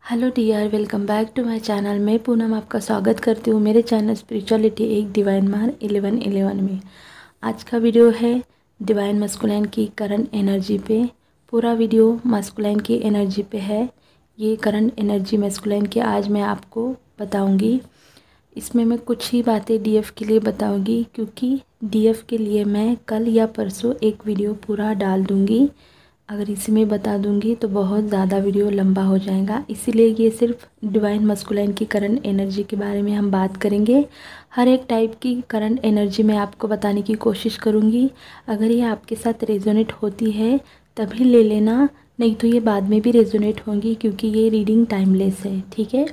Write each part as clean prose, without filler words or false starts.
Hello dear, welcome back to my channel. मैं पूनम आपका स्वागत करती हूँ मेरे चैनल स्पिरिचुअलिटी एक डिवाइन मार 1111 में। आज का वीडियो है डिवाइन मस्कुलाइन की करंट एनर्जी पे। पूरा वीडियो मस्कुलाइन की एनर्जी पे है। ये करंट एनर्जी मस्कुलाइन की आज मैं आपको बताऊंगी। इसमें मैं कुछ ही बातें डीएफ के लिए बताऊंगी, क्योंकि डीएफ के लिए मैं कल या परसों एक वीडियो पूरा डाल दूंगी। अगर इसी में बता दूंगी तो बहुत ज़्यादा वीडियो लंबा हो जाएगा, इसीलिए ये सिर्फ डिवाइन मस्कुलाइन की करंट एनर्जी के बारे में हम बात करेंगे। हर एक टाइप की करंट एनर्जी मैं आपको बताने की कोशिश करूँगी। अगर ये आपके साथ रेजोनेट होती है तभी ले लेना, नहीं तो ये बाद में भी रेजोनेट होंगी, क्योंकि ये रीडिंग टाइमलेस है। ठीक है,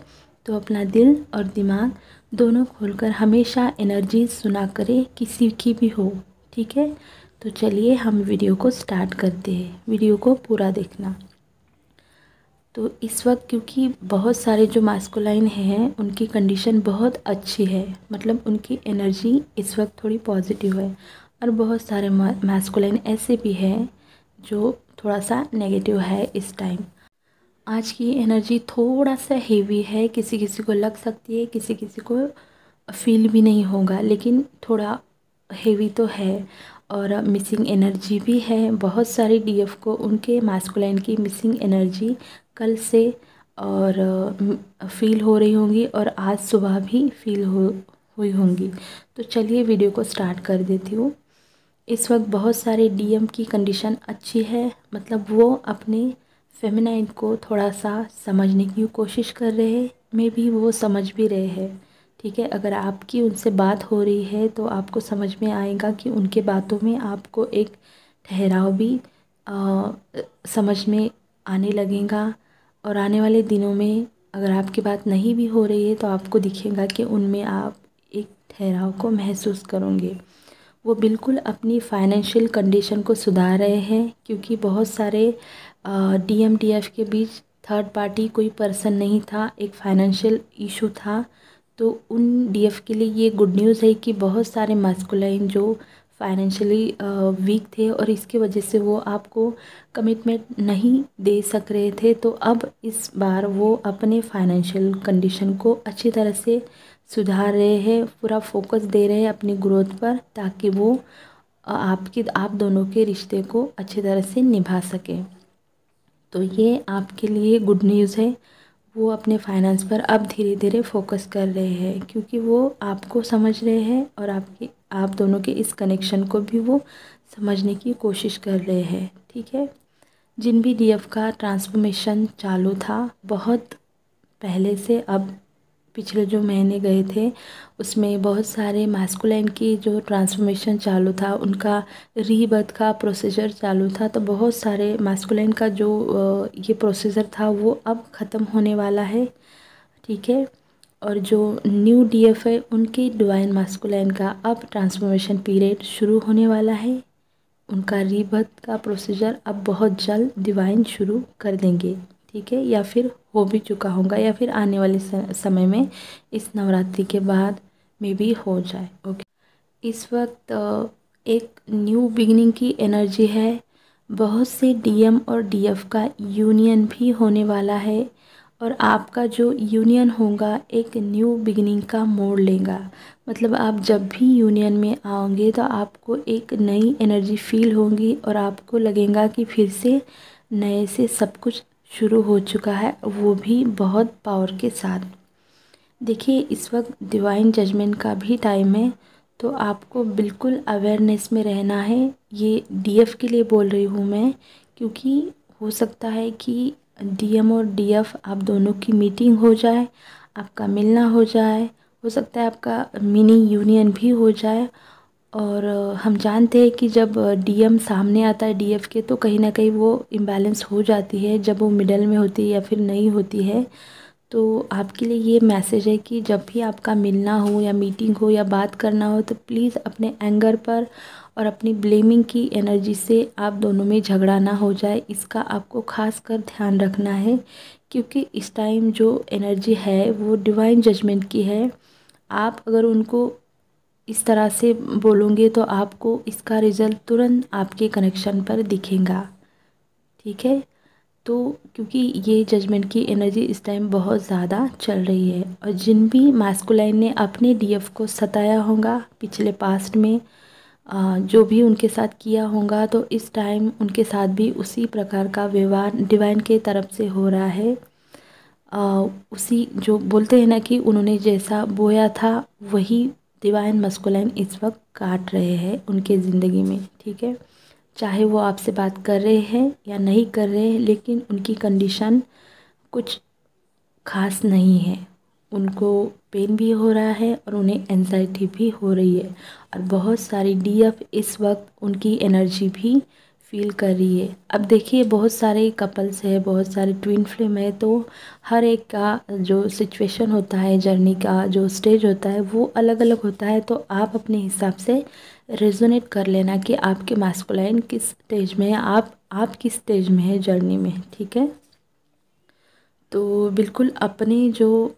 तो अपना दिल और दिमाग दोनों खोलकर हमेशा एनर्जी सुना करें, किसी की भी हो। ठीक है, तो चलिए हम वीडियो को स्टार्ट करते हैं। वीडियो को पूरा देखना। तो इस वक्त क्योंकि बहुत सारे जो मास्कुलाइन हैं उनकी कंडीशन बहुत अच्छी है, मतलब उनकी एनर्जी इस वक्त थोड़ी पॉजिटिव है, और बहुत सारे मास्कुलाइन ऐसे भी हैं जो थोड़ा सा नेगेटिव है इस टाइम। आज की एनर्जी थोड़ा सा हेवी है, किसी किसी को लग सकती है, किसी किसी को फील भी नहीं होगा, लेकिन थोड़ा हेवी तो है। और मिसिंग एनर्जी भी है। बहुत सारी डीएफ को उनके मास्कुलाइन की मिसिंग एनर्जी कल से और फील हो रही होंगी, और आज सुबह भी फील हुई होंगी। तो चलिए वीडियो को स्टार्ट कर देती हूँ। इस वक्त बहुत सारे डीएम की कंडीशन अच्छी है, मतलब वो अपने फेमिनाइन को थोड़ा सा समझने की कोशिश कर रहे हैं, मे भी वो समझ भी रहे हैं। ठीक है, अगर आपकी उनसे बात हो रही है तो आपको समझ में आएगा कि उनके बातों में आपको एक ठहराव भी समझ में आने लगेगा। और आने वाले दिनों में अगर आपकी बात नहीं भी हो रही है तो आपको दिखेगा कि उनमें आप एक ठहराव को महसूस करोगे। वो बिल्कुल अपनी फाइनेंशियल कंडीशन को सुधार रहे हैं, क्योंकि बहुत सारे डीएम डीएफ के बीच थर्ड पार्टी कोई पर्सन नहीं था, एक फाइनेंशियल इशू था। तो उन डीएफ के लिए ये गुड न्यूज़ है कि बहुत सारे मास्कुलाइन जो फाइनेंशियली वीक थे और इसकी वजह से वो आपको कमिटमेंट नहीं दे सक रहे थे, तो अब इस बार वो अपने फाइनेंशियल कंडीशन को अच्छी तरह से सुधार रहे हैं, पूरा फोकस दे रहे हैं अपनी ग्रोथ पर, ताकि वो आप दोनों के रिश्ते को अच्छी तरह से निभा सकें। तो ये आपके लिए गुड न्यूज़ है। वो अपने फाइनेंस पर अब धीरे धीरे फोकस कर रहे हैं, क्योंकि वो आपको समझ रहे हैं और आप दोनों के इस कनेक्शन को भी वो समझने की कोशिश कर रहे हैं। ठीक है, जिन भी डीएफ का ट्रांसफॉर्मेशन चालू था बहुत पहले से, अब पिछले जो महीने गए थे उसमें बहुत सारे मास्कुलाइन की जो ट्रांसफॉर्मेशन चालू था, उनका रीबर्थ का प्रोसीजर चालू था। तो बहुत सारे मास्कुलाइन का जो ये प्रोसीजर था वो अब ख़त्म होने वाला है। ठीक है, और जो न्यू डीएफ है उनके डिवाइन मास्कुलाइन का अब ट्रांसफॉर्मेशन पीरियड शुरू होने वाला है। उनका रीबर्थ का प्रोसीजर अब बहुत जल्द डिवाइन शुरू कर देंगे। ठीक है, या फिर हो भी चुका होगा, या फिर आने वाले समय में इस नवरात्रि के बाद में भी हो जाए। ओके, इस वक्त एक न्यू बिगिनिंग की एनर्जी है। बहुत से डीएम और डीएफ का यूनियन भी होने वाला है, और आपका जो यूनियन होगा एक न्यू बिगिनिंग का मोड़ लेगा। मतलब आप जब भी यूनियन में आओगे तो आपको एक नई एनर्जी फील होगी, और आपको लगेगा कि फिर से नए से सब कुछ शुरू हो चुका है, वो भी बहुत पावर के साथ। देखिए, इस वक्त डिवाइन जजमेंट का भी टाइम है, तो आपको बिल्कुल अवेयरनेस में रहना है। ये डीएफ के लिए बोल रही हूँ मैं, क्योंकि हो सकता है कि डीएम और डीएफ आप दोनों की मीटिंग हो जाए, आपका मिलना हो जाए, हो सकता है आपका मिनी यूनियन भी हो जाए। और हम जानते हैं कि जब डीएम सामने आता है डीएफ के, तो कहीं ना कहीं वो इम्बैलेंस हो जाती है जब वो मिडल में होती है या फिर नहीं होती है। तो आपके लिए ये मैसेज है कि जब भी आपका मिलना हो या मीटिंग हो या बात करना हो, तो प्लीज़ अपने एंगर पर और अपनी ब्लेमिंग की एनर्जी से आप दोनों में झगड़ा ना हो जाए, इसका आपको खास कर ध्यान रखना है। क्योंकि इस टाइम जो एनर्जी है वो डिवाइन जजमेंट की है। आप अगर उनको इस तरह से बोलोगे तो आपको इसका रिज़ल्ट तुरंत आपके कनेक्शन पर दिखेगा। ठीक है, तो क्योंकि ये जजमेंट की एनर्जी इस टाइम बहुत ज़्यादा चल रही है, और जिन भी मास्कुलाइन ने अपने डीएफ को सताया होगा पिछले पास्ट में, जो भी उनके साथ किया होगा, तो इस टाइम उनके साथ भी उसी प्रकार का व्यवहार डिवाइन के तरफ से हो रहा है। उसी जो बोलते हैं ना कि उन्होंने जैसा बोया था वही डिवाइन मस्कुलाइन इस वक्त काट रहे हैं उनके ज़िंदगी में, ठीक है। चाहे वो आपसे बात कर रहे हैं या नहीं कर रहे हैं, लेकिन उनकी कंडीशन कुछ खास नहीं है। उनको पेन भी हो रहा है और उन्हें एंजाइटी भी हो रही है, और बहुत सारी डीएफ इस वक्त उनकी एनर्जी भी फील कर रही है। अब देखिए, बहुत सारे कपल्स है, बहुत सारे ट्विन फ्लेम है, तो हर एक का जो सिचुएशन होता है, जर्नी का जो स्टेज होता है वो अलग अलग होता है। तो आप अपने हिसाब से रेजोनेट कर लेना कि आपके मास्कुलाइन किस स्टेज में है, आप किस स्टेज में है जर्नी में, ठीक है। तो बिल्कुल अपने जो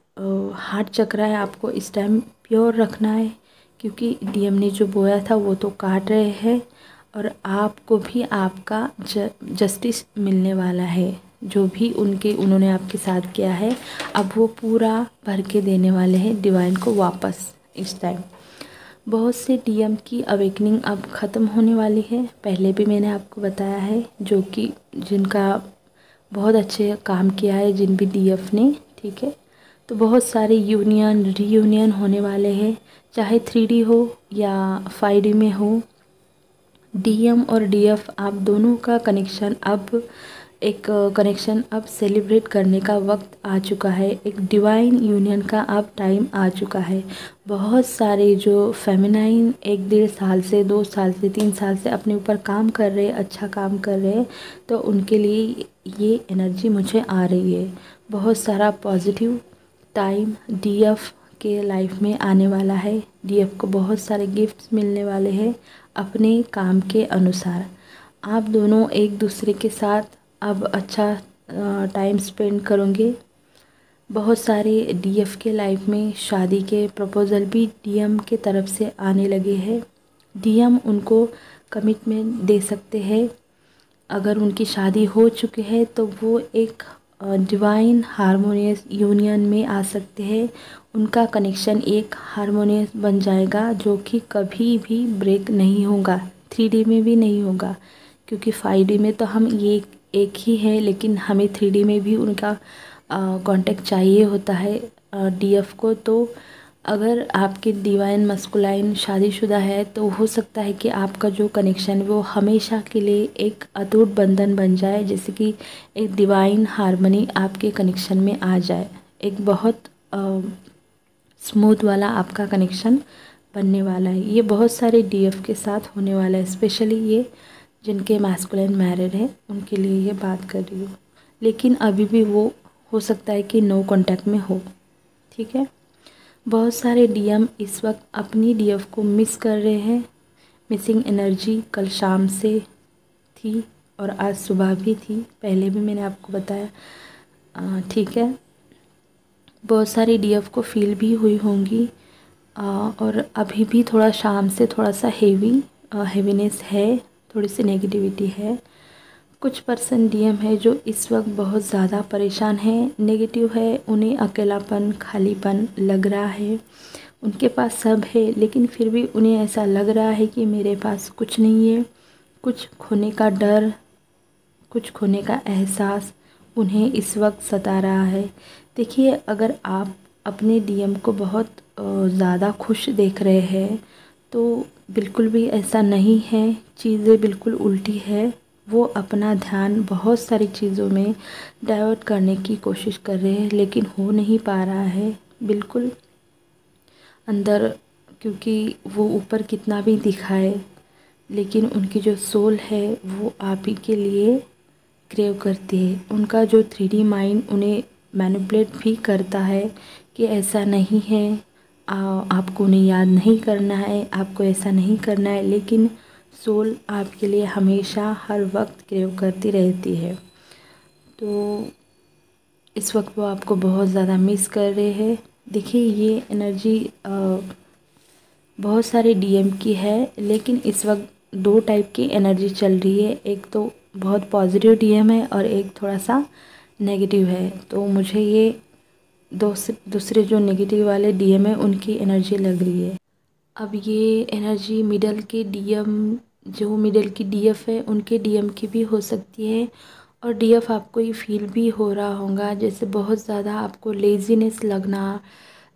हार्ट चक्रा है आपको इस टाइम प्योर रखना है, क्योंकि डीएम ने जो बोया था वो तो काट रहे हैं, और आपको भी आपका जस्टिस मिलने वाला है। जो भी उन्होंने आपके साथ किया है, अब वो पूरा भर के देने वाले हैं डिवाइन को वापस इस टाइम। बहुत से डीएम की अवेकनिंग अब ख़त्म होने वाली है, पहले भी मैंने आपको बताया है, जो कि जिनका बहुत अच्छे काम किया है जिन भी डीएफ ने, ठीक है। तो बहुत सारे यूनियन रीयूनियन होने वाले हैं, चाहे 3D हो या 5D में हो। डीएम और डीएफ आप दोनों का कनेक्शन अब सेलिब्रेट करने का वक्त आ चुका है। एक डिवाइन यूनियन का अब टाइम आ चुका है। बहुत सारे जो फेमिनाइन 1-1.5 साल से 2 साल से 3 साल से अपने ऊपर काम कर रहे, अच्छा काम कर रहे, तो उनके लिए ये एनर्जी मुझे आ रही है। बहुत सारा पॉजिटिव टाइम डीएफ के लाइफ में आने वाला है। डीएफ को बहुत सारे गिफ्ट्स मिलने वाले हैं अपने काम के अनुसार। आप दोनों एक दूसरे के साथ अब अच्छा टाइम स्पेंड करोगे। बहुत सारे डीएफ के लाइफ में शादी के प्रपोज़ल भी डीएम के तरफ से आने लगे हैं। डीएम उनको कमिटमेंट दे सकते हैं। अगर उनकी शादी हो चुकी है तो वो एक डिवाइन हारमोनियस यूनियन में आ सकते हैं। उनका कनेक्शन एक हारमोनियस बन जाएगा, जो कि कभी भी ब्रेक नहीं होगा, 3D में भी नहीं होगा, क्योंकि 5D में तो हम ये एक ही है, लेकिन हमें 3D में भी उनका कांटेक्ट चाहिए होता है डीएफ को। तो अगर आपके डिवाइन मस्कुलाइन शादीशुदा है तो हो सकता है कि आपका जो कनेक्शन वो हमेशा के लिए एक अटूट बंधन बन जाए, जैसे कि एक डिवाइन हार्मनी आपके कनेक्शन में आ जाए। एक बहुत स्मूथ वाला आपका कनेक्शन बनने वाला है। ये बहुत सारे डीएफ के साथ होने वाला है, स्पेशली ये जिनके मैस्कुलिन मैरिड है उनके लिए ये बात कर रही हूँ। लेकिन अभी भी वो हो सकता है कि नो कांटेक्ट में हो, ठीक है। बहुत सारे डीएम इस वक्त अपनी डीएफ को मिस कर रहे हैं। मिसिंग एनर्जी कल शाम से थी और आज सुबह भी थी, पहले भी मैंने आपको बताया, ठीक है। बहुत सारी डीएफ को फील भी हुई होंगी, और अभी भी थोड़ा शाम से थोड़ा सा हेवीनेस है, थोड़ी सी नेगेटिविटी है। कुछ पर्सन डीएम है जो इस वक्त बहुत ज़्यादा परेशान है, नेगेटिव है, उन्हें अकेलापन खालीपन लग रहा है। उनके पास सब है, लेकिन फिर भी उन्हें ऐसा लग रहा है कि मेरे पास कुछ नहीं है। कुछ खोने का डर, कुछ खोने का एहसास उन्हें इस वक्त सता रहा है। देखिए, अगर आप अपने डीएम को बहुत ज़्यादा खुश देख रहे हैं तो बिल्कुल भी ऐसा नहीं है, चीज़ें बिल्कुल उल्टी है। वो अपना ध्यान बहुत सारी चीज़ों में डाइवर्ट करने की कोशिश कर रहे हैं, लेकिन हो नहीं पा रहा है बिल्कुल अंदर, क्योंकि वो ऊपर कितना भी दिखाए, लेकिन उनकी जो सोल है वो आप ही के लिए क्रेव करती है। उनका जो 3D माइंड उन्हें मैनिपुलेट भी करता है कि ऐसा नहीं है, आपको उन्हें याद नहीं करना है, आपको ऐसा नहीं करना है, लेकिन सोल आपके लिए हमेशा हर वक्त क्रेव करती रहती है। तो इस वक्त वो आपको बहुत ज़्यादा मिस कर रहे हैं। देखिए, ये एनर्जी बहुत सारे डीएम की है, लेकिन इस वक्त 2 टाइप की एनर्जी चल रही है। एक तो बहुत पॉजिटिव डीएम है और एक थोड़ा सा नेगेटिव है। तो मुझे ये दूसरे जो नेगेटिव वाले डीएम है उनकी एनर्जी लग रही है। अब ये एनर्जी मिडल के डीएम, जो मिडल की डीएफ है उनके डीएम की भी हो सकती है। और डीएफ आपको ये फील भी हो रहा होगा जैसे बहुत ज़्यादा आपको लेज़ीनेस लगना,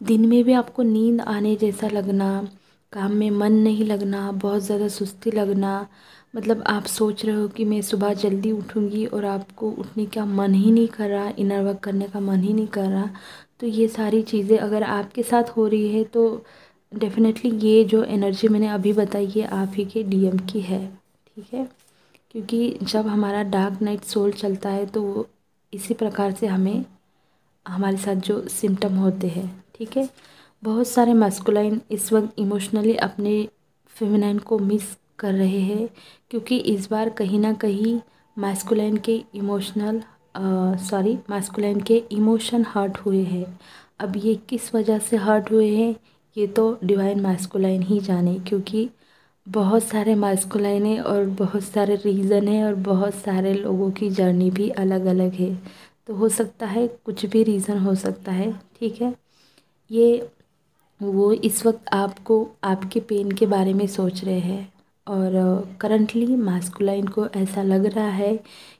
दिन में भी आपको नींद आने जैसा लगना, काम में मन नहीं लगना, बहुत ज़्यादा सुस्ती लगना। मतलब आप सोच रहे हो कि मैं सुबह जल्दी उठूँगी और आपको उठने का मन ही नहीं कर रहा, इनर वर्क करने का मन ही नहीं कर रहा। तो ये सारी चीज़ें अगर आपके साथ हो रही है तो डेफ़िनेटली ये जो एनर्जी मैंने अभी बताई ये आप ही के डीएम की है, ठीक है। क्योंकि जब हमारा डार्क नाइट सोल चलता है तो वो इसी प्रकार से हमें हमारे साथ जो सिम्टम होते हैं, ठीक है। बहुत सारे मैस्कुलाइन इस वक्त इमोशनली अपने फेमिनाइन को मिस कर रहे हैं, क्योंकि इस बार कहीं ना कहीं मैस्कुलाइन के मैस्कुलाइन के इमोशन हर्ट हुए हैं। अब ये किस वजह से हर्ट हुए हैं ये तो डिवाइन मैस्कुलाइन ही जाने, क्योंकि बहुत सारे मैस्कुलाइन है और बहुत सारे रीज़न है और बहुत सारे लोगों की जर्नी भी अलग अलग है। तो हो सकता है कुछ भी रीज़न हो सकता है, ठीक है। ये वो इस वक्त आपको आपके पेन के बारे में सोच रहे हैं और करंटली मैस्कुलाइन को ऐसा लग रहा है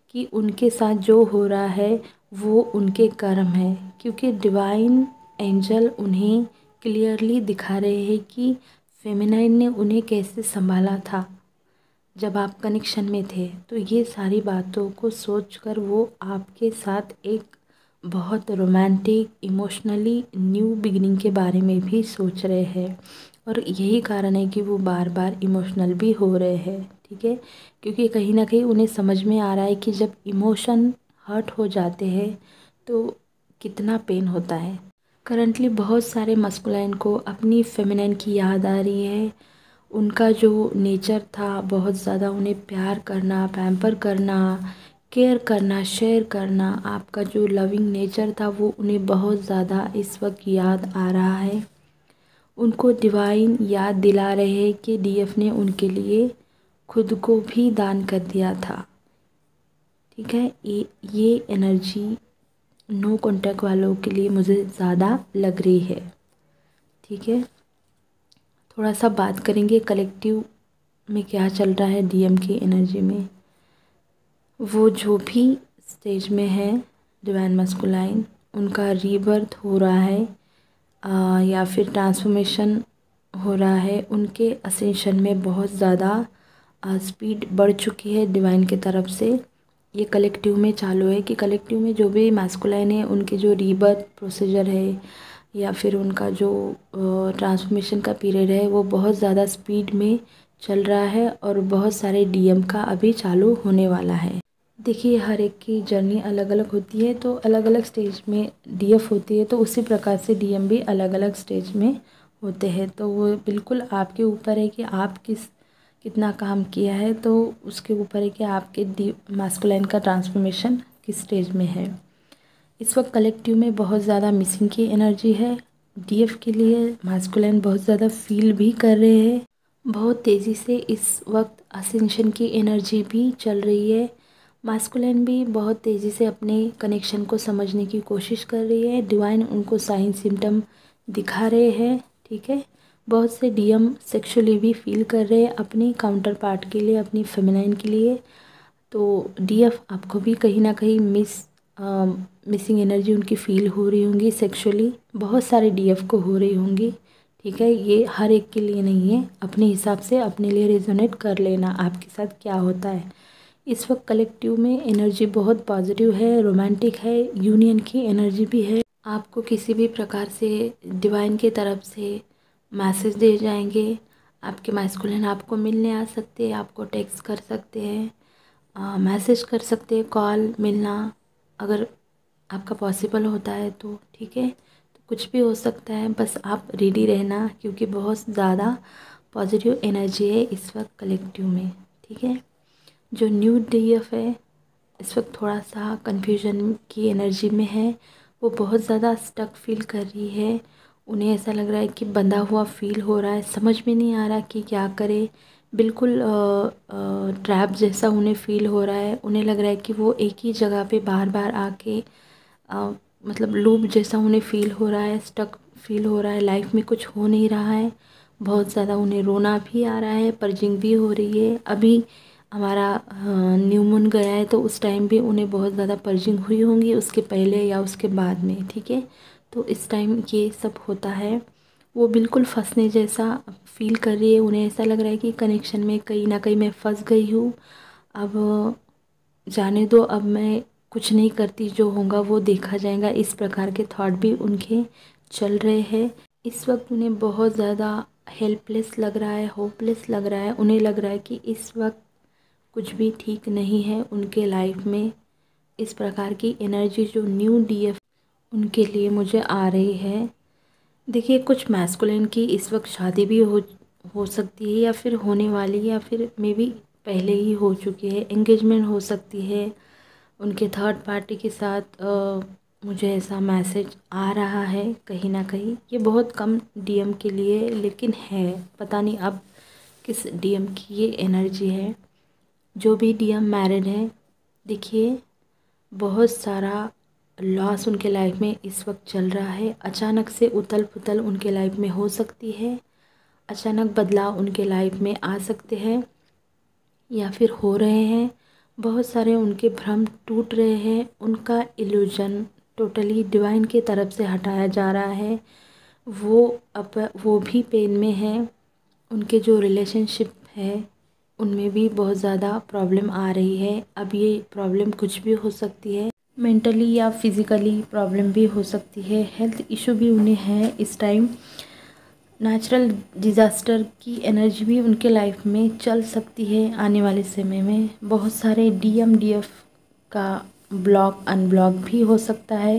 कि उनके साथ जो हो रहा है वो उनके कर्म है, क्योंकि डिवाइन एंजल उन्हें क्लियरली दिखा रहे हैं कि फेमिनाइन ने उन्हें कैसे संभाला था जब आप कनेक्शन में थे। तो ये सारी बातों को सोचकर वो आपके साथ एक बहुत रोमांटिक इमोशनली न्यू बिगिनिंग के बारे में भी सोच रहे हैं, और यही कारण है कि वो बार बार इमोशनल भी हो रहे हैं, ठीक है। क्योंकि कहीं ना कहीं उन्हें समझ में आ रहा है कि जब इमोशन हर्ट हो जाते हैं तो कितना पेन होता है। करंटली बहुत सारे मस्कुलाइन को अपनी फेमिनाइन की याद आ रही है। उनका जो नेचर था बहुत ज़्यादा उन्हें प्यार करना, पैम्पर करना, केयर करना, शेयर करना, आपका जो लविंग नेचर था वो उन्हें बहुत ज़्यादा इस वक्त याद आ रहा है। उनको डिवाइन याद दिला रहे हैं कि डीएफ ने उनके लिए खुद को भी दान कर दिया था, ठीक है। ये एनर्जी नो कॉन्टैक्ट वालों के लिए मुझे ज़्यादा लग रही है, ठीक है। थोड़ा सा बात करेंगे कलेक्टिव में क्या चल रहा है डीएम की एनर्जी में। वो जो भी स्टेज में है डिवाइन मस्कुलाइन, उनका रीबर्थ हो रहा है या फिर ट्रांसफॉर्मेशन हो रहा है। उनके असेंशन में बहुत ज़्यादा स्पीड बढ़ चुकी है डिवाइन की तरफ से। ये कलेक्टिव में चालू है कि कलेक्टिव में जो भी मैस्कुलाइन है उनके जो रीबर्थ प्रोसीजर है या फिर उनका जो ट्रांसफॉर्मेशन का पीरियड है वो बहुत ज़्यादा स्पीड में चल रहा है और बहुत सारे डीएम का अभी चालू होने वाला है। देखिए हर एक की जर्नी अलग अलग होती है, तो अलग अलग स्टेज में डीएफ होती है, तो उसी प्रकार से डीएम भी अलग अलग स्टेज में होते हैं। तो वो बिल्कुल आपके ऊपर है कि आप कितना काम किया है, तो उसके ऊपर है कि आपके मास्कुलाइन का ट्रांसफॉर्मेशन किस स्टेज में है। इस वक्त कलेक्टिव में बहुत ज़्यादा मिसिंग की एनर्जी है डीएफ के लिए। मास्कुलाइन बहुत ज़्यादा फील भी कर रहे हैं। बहुत तेज़ी से इस वक्त असेंशन की एनर्जी भी चल रही है। मास्कुलाइन भी बहुत तेज़ी से अपने कनेक्शन को समझने की कोशिश कर रही है। डिवाइन उनको साइन सिम्टम दिखा रहे हैं, ठीक है। बहुत से डीएम सेक्सुअली भी फील कर रहे हैं अपनी काउंटर पार्ट के लिए, अपनी फेमिनाइन के लिए। तो डीएफ आपको भी कहीं ना कहीं मिसिंग एनर्जी उनकी फ़ील हो रही होंगी सेक्सुअली। बहुत सारे डीएफ को हो रही होंगी, ठीक है। ये हर एक के लिए नहीं है, अपने हिसाब से अपने लिए रेजोनेट कर लेना आपके साथ क्या होता है। इस वक्त कलेक्टिव में एनर्जी बहुत पॉजिटिव है, रोमांटिक है, यूनियन की एनर्जी भी है। आपको किसी भी प्रकार से डिवाइन की तरफ से मैसेज दे जाएंगे। आपके मैस्कुलिन आपको मिलने आ सकते हैं, आपको टेक्स्ट कर सकते हैं, मैसेज कर सकते हैं, कॉल मिलना अगर आपका पॉसिबल होता है तो, ठीक है। तो कुछ भी हो सकता है, बस आप रेडी रहना, क्योंकि बहुत ज़्यादा पॉजिटिव एनर्जी है इस वक्त कलेक्टिव में, ठीक है। जो न्यू डीएफ है इस वक्त थोड़ा सा कन्फ्यूजन की एनर्जी में है। वो बहुत ज़्यादा स्टक फील कर रही है। उन्हें ऐसा लग रहा है कि बंधा हुआ फील हो रहा है, समझ में नहीं आ रहा कि क्या करे। बिल्कुल ट्रैप जैसा उन्हें फ़ील हो रहा है। उन्हें लग रहा है कि वो एक ही जगह पे बार बार आके मतलब लूप जैसा उन्हें फ़ील हो रहा है, स्टक फ़ील हो रहा है, लाइफ में कुछ हो नहीं रहा है। बहुत ज़्यादा उन्हें रोना भी आ रहा है, पर्जिंग भी हो रही है। अभी हमारा न्यू मून गया है, तो उस टाइम भी उन्हें बहुत ज़्यादा पर्जिंग हुई होंगी, उसके पहले या उसके बाद में, ठीक है। तो इस टाइम ये सब होता है। वो बिल्कुल फंसने जैसा फ़ील कर रही है। उन्हें ऐसा लग रहा है कि कनेक्शन में कहीं ना कहीं मैं फंस गई हूँ। अब जाने दो, अब मैं कुछ नहीं करती, जो होगा वो देखा जाएगा। इस प्रकार के थॉट भी उनके चल रहे हैं। इस वक्त उन्हें बहुत ज़्यादा हेल्पलेस लग रहा है, होपलेस लग रहा है। उन्हें लग रहा है कि इस वक्त कुछ भी ठीक नहीं है उनके लाइफ में। इस प्रकार की एनर्जी जो न्यू डीएफ उनके लिए मुझे आ रही है। देखिए, कुछ मैस्कुलिन की इस वक्त शादी भी हो सकती है, या फिर होने वाली, या फिर मे बी पहले ही हो चुकी है। एंगेजमेंट हो सकती है उनके थर्ड पार्टी के साथ। मुझे ऐसा मैसेज आ रहा है कहीं ना कहीं। ये बहुत कम डीएम के लिए लेकिन है, पता नहीं अब किस डीएम की ये एनर्जी है। जो भी डीएम मैरिड है, देखिए बहुत सारा लॉस उनके लाइफ में इस वक्त चल रहा है। अचानक से उथल पुथल उनके लाइफ में हो सकती है। अचानक बदलाव उनके लाइफ में आ सकते हैं या फिर हो रहे हैं। बहुत सारे उनके भ्रम टूट रहे हैं। उनका इल्यूजन टोटली डिवाइन की तरफ से हटाया जा रहा है। वो भी पेन में है। उनके जो रिलेशनशिप है उनमें भी बहुत ज़्यादा प्रॉब्लम आ रही है। अब ये प्रॉब्लम कुछ भी हो सकती है, मेंटली या फिज़िकली प्रॉब्लम भी हो सकती है। हेल्थ इशू भी उन्हें है इस टाइम। नेचुरल डिज़ास्टर की एनर्जी भी उनके लाइफ में चल सकती है आने वाले समय में। बहुत सारे डीएम डीएफ का ब्लॉक अनब्लॉक भी हो सकता है,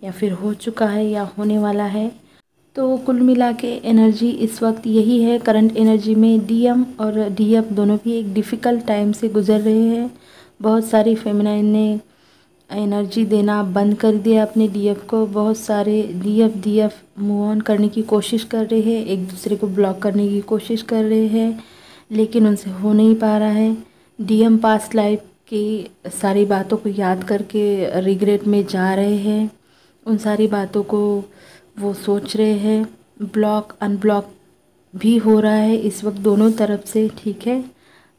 या फिर हो चुका है या होने वाला है। तो कुल मिला के एनर्जी इस वक्त यही है। करंट एनर्जी में डीएम और डीएफ दोनों भी एक डिफ़िकल्ट टाइम से गुज़र रहे हैं। बहुत सारी फेमिनाइन ने एनर्जी देना बंद कर दिया अपने डीएफ को। बहुत सारे डीएफ मूव ऑन करने की कोशिश कर रहे हैं, एक दूसरे को ब्लॉक करने की कोशिश कर रहे हैं, लेकिन उनसे हो नहीं पा रहा है। डीएम पास्ट लाइफ की सारी बातों को याद करके रिग्रेट में जा रहे हैं। उन सारी बातों को वो सोच रहे हैं। ब्लॉक अनब्लॉक भी हो रहा है इस वक्त दोनों तरफ से, ठीक है।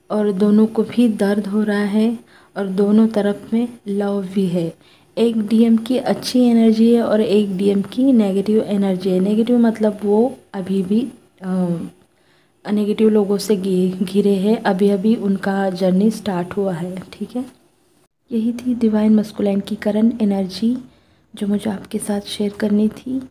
और दोनों को भी दर्द हो रहा है और दोनों तरफ में लव भी है। एक डीएम की अच्छी एनर्जी है और एक डीएम की नेगेटिव एनर्जी है। नेगेटिव मतलब वो अभी भी नेगेटिव लोगों से घिरे हैं। अभी अभी उनका जर्नी स्टार्ट हुआ है, ठीक है। यही थी डिवाइन मस्कुलाइन की करंट एनर्जी जो मुझे आपके साथ शेयर करनी थी।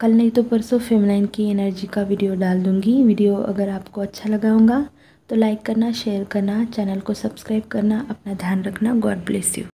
कल नहीं तो परसों फेमिनाइन की एनर्जी का वीडियो डाल दूँगी। वीडियो अगर आपको अच्छा लगा होगा तो लाइक करना, शेयर करना, चैनल को सब्सक्राइब करना। अपना ध्यान रखना। God bless you.